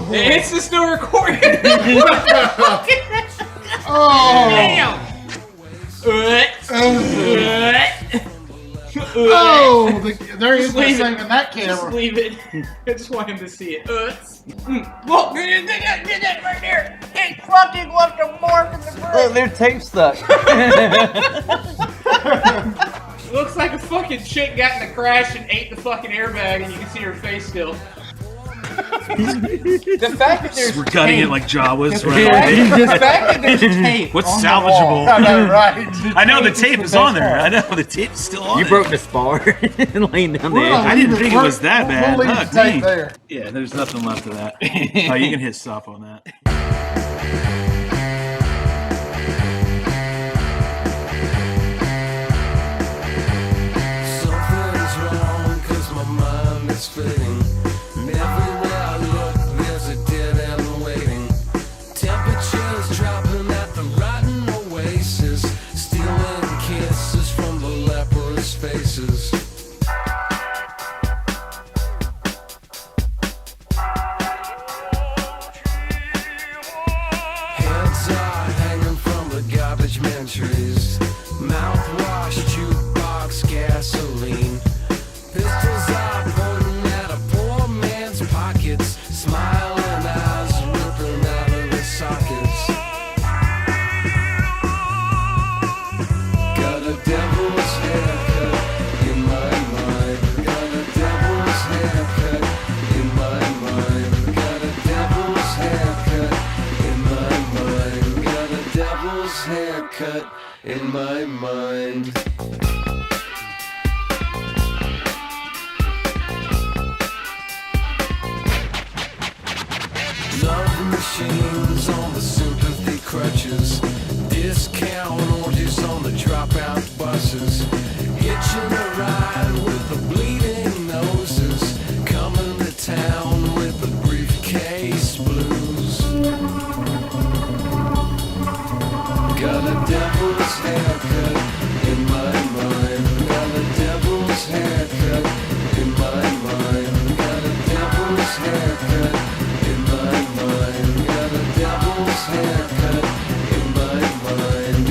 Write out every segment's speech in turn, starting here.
It's still recording. Oh. Damn. Oh, there is no Leave it. saving that Just camera. leave it. I just want him to see it. Look, get that right there. It fucking left a mark in the Look, bridge. their tape stuck. Looks like a fucking chick got in the crash and ate the fucking airbag, and you can see her face still. The fact that there's We're cutting it like Jawas, the right? fact that there's tape. What's on the salvageable? wall. I know, right? I know the tape is on there. I know the tape's still on. You broke the spar laying down there. I didn't think it was that bad. We'll leave Fuck the tape me. there. Yeah, there's nothing left of that. Oh, you can hit stop on that. Something's wrong 'cause my mind is fading. And everywhere I look, there's a dead end waiting. Temperatures dropping at the rotten oasis, stealing kisses from the leprous faces. Heads are hanging from the garbage man trees. Mouthwash, jukebox, gasoline. Pistols are pointing at a poor man's pockets. Smiling eyes ripping out of his sockets. Got a devil's haircut in my mind. Got a devil's haircut in my mind. Got a devil's haircut in my mind. Got a devil's haircut in my mind. Love machines on the sympathy crutches. Discount orgies on the dropout buses. Hitching a ride with the bleeding noses. Coming to town with the briefcase blues. Got a devil's haircut in my mind. Got a devil's haircut in my mind. Got a devil's haircut in my mind. Got a devil's haircut in my mind.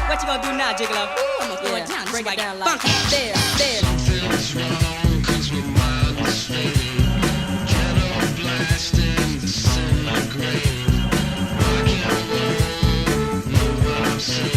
What you gonna do now, Gigolo? I'm gonna throw it down, break it down like there. Something's wrong 'cause my mind is fading. Ghetto blasting, disintegrating. I can't know what I'm saying.